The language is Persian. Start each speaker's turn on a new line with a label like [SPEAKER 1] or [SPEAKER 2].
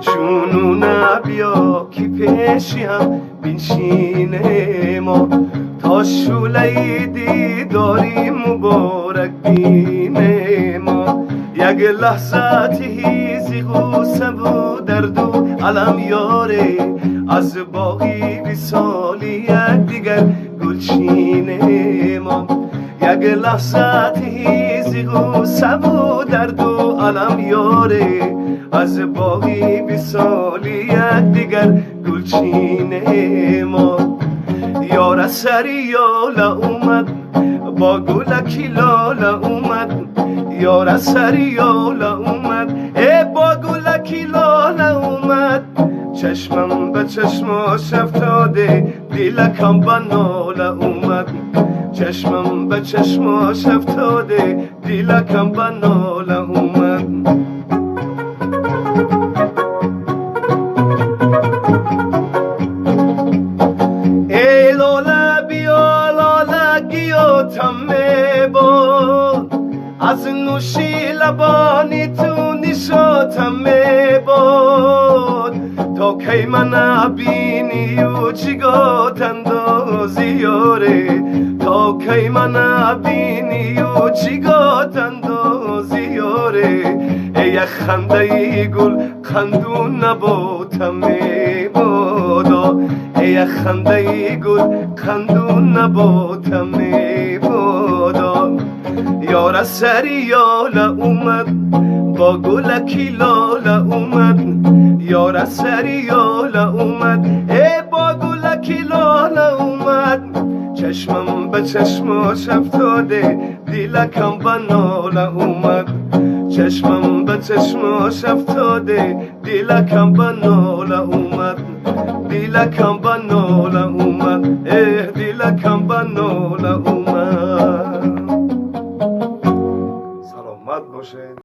[SPEAKER 1] جونو نبیا کی پیشیم بینشینه ما تا شوله دیداری مبارک بینه ما یک لحظت هیزی غوسه و درد و علم یاره از باقی وصالی یک دیگر گلچینه ما یک لحظت هیزی غوسه و درد و علم یاره از باقی وصالی یک دیگر گلچینه ما یار سریاله اومد با گلکی لاله اومد یار سریاله اومد با گلکی لاله اومد چشمم به چشماش افتاده دلکم به ناله اومد چشمم به چشماش افتاده دلکم به ناله اومد ای لاله بیا لاله گیاتم باد از نوشی لبانی تو نشاتم باد تا کی من نبینی و جگات اندازی یاره تا کی من نبینی و جگات اندازی یاره ای خنده گل خندون نباتم بادا ای خنده گل خندون نباتم بادا یار سریاله اومد با گلکی لاله اومد یار سریاله اومد با گلکی لاله اومد چشمم به چشماش افتاده دلکم به ناله اومد چشمم به چشماش افتاده دلکم به ناله اومد دلکم به ناله اومد دلکم به ناله اومد. سلامت باشه.